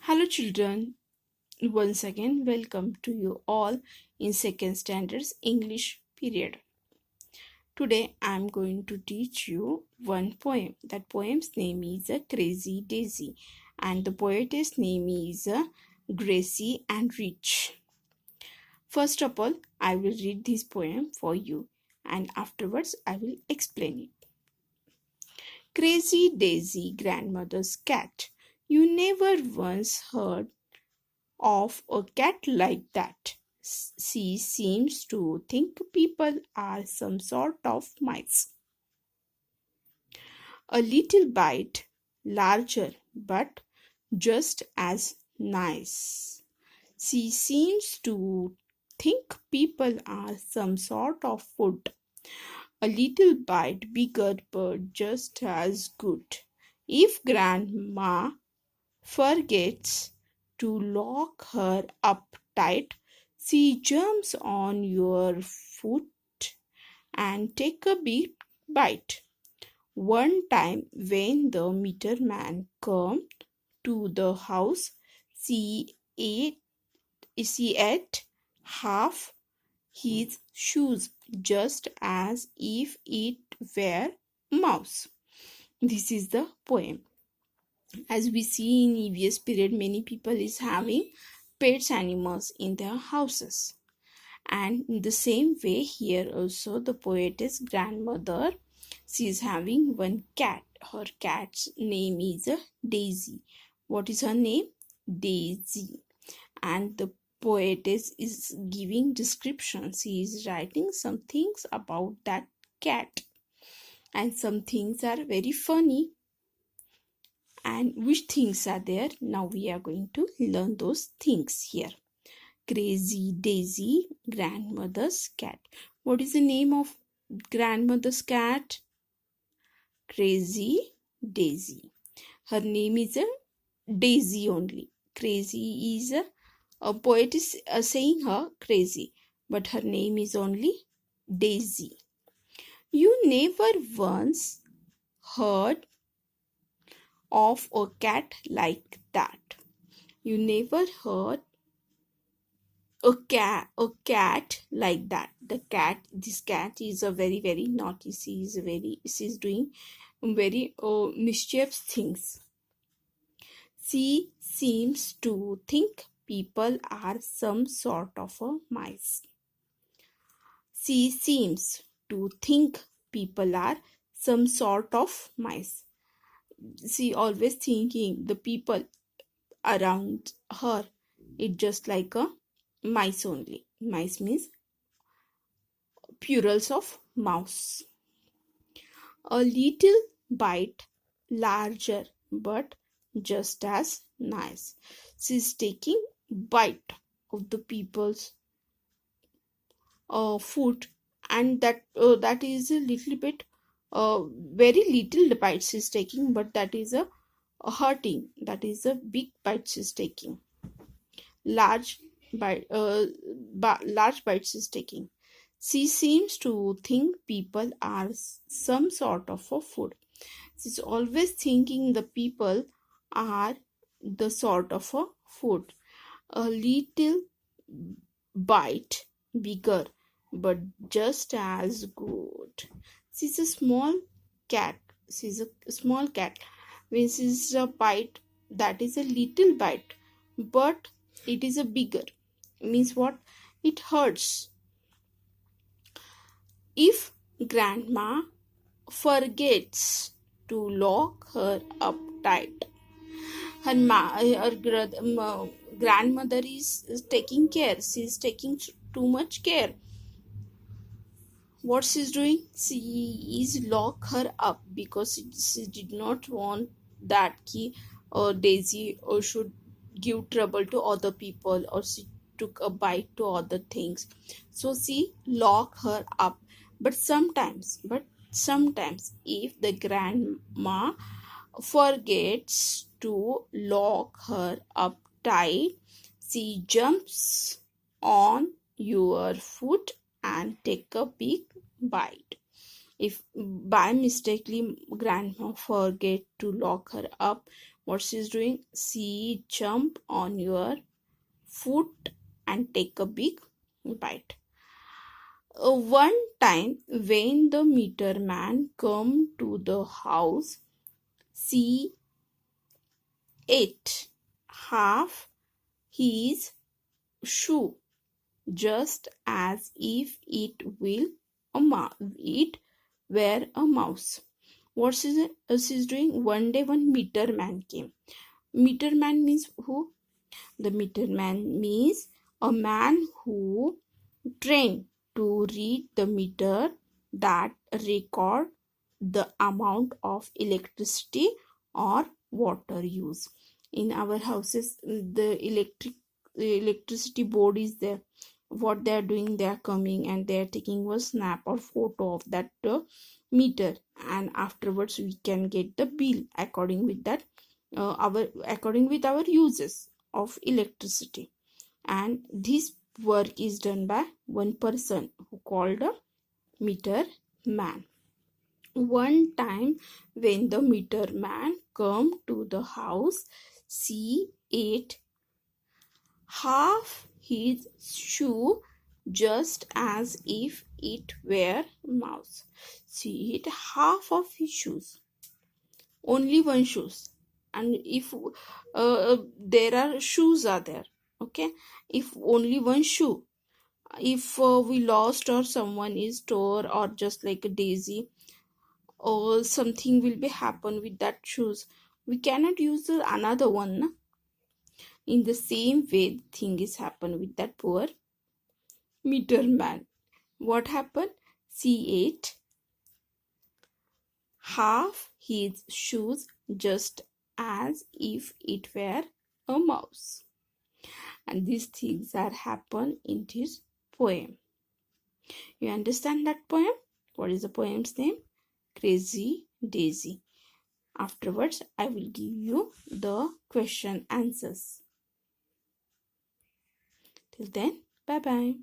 Hello, children. Once again, welcome to you all in second standard's English period. Today, I am going to teach you one poem. That poem's name is Crazy Daisy, and the poetess name is Gracie and Rich. First of all, I will read this poem for you, and afterwards, I will explain it. Crazy Daisy, grandmother's cat. You never once heard of a cat like that. She seems to think people are some sort of mice. A little bit larger, but just as nice. She seems to think people are some sort of food. A little bit bigger, but just as good. If Grandma forgets to lock her up tight, she jumps on your foot and take a big bite. One time when the meter man came to the house, she ate half his shoes just as if it were mouse. This is the poem. As we see in EVS period, many people is having pets animals in their houses. And in the same way, here also the poetess grandmother, she is having one cat. Her cat's name is Daisy. What is her name? Daisy. And the poetess is giving descriptions. She is writing some things about that cat. And some things are very funny. And which things are there? Now we are going to learn those things here. Crazy Daisy, grandmother's cat. What is the name of grandmother's cat? Crazy Daisy. Her name is a Daisy only. Crazy is a poet is saying her crazy, but her name is only Daisy. You never once heard of a cat like that. You never heard a cat like that. This cat is a very naughty. She's doing very mischievous things. She seems to think people are some sort of a mice. She seems to think people are some sort of mice. She always thinking the people around her is just like a mice only. Mice means plurals of mouse. A little bit larger, but just as nice. She's taking bite of the people's food, and that is a little bit very little bite she's taking, but that is a hurting. That is a big bite she's taking. Large large bites is taking. She seems to think people are some sort of a food. She's always thinking the people are the sort of a food. A little bite bigger, but just as good. She's a small cat. She's a small cat. When she's a bite, that is a little bite, but it is a bigger. Means what? It hurts. If grandma forgets to lock her up tight, her grandmother is taking care. She's taking too much care. What she's doing? She is lock her up because she did not want that Daisy should give trouble to other people, or she took a bite to other things. So she lock her up. But sometimes if the grandma forgets to lock her up tight, she jumps on your foot and take a big bite. If by mistakenly grandma forget to lock her up, What she's doing? She jump on your foot and take a big bite. One time when the meter man come to the house, she ate half his shoe, just as if it were a mouse. What she's doing? One day one meter man came. Meter man means who? The meter man means a man who trained to read the meter that record the amount of electricity or water use. In our houses, the electricity board is there. What they are doing, they are coming and they are taking a snap or photo of that meter, and afterwards we can get the bill according with that according with our uses of electricity. And this work is done by one person who called a meter man. One time when the meter man come to the house, she ate half his shoe, just as if it were mouse. She ate half of his shoes, only one shoes. And if there are shoes are there, okay, if only one shoe, if we lost or someone is tore or just like a daisy or something will be happen with that shoes, we cannot use the another one, na? In the same way thing is happen with that poor meter man. What happened? She ate half his shoes, just as if it were a mouse. And these things are happen in this poem. You understand that poem? What is the poem's name? Crazy Daisy. Afterwards, I will give you the question answers. Till then, bye bye.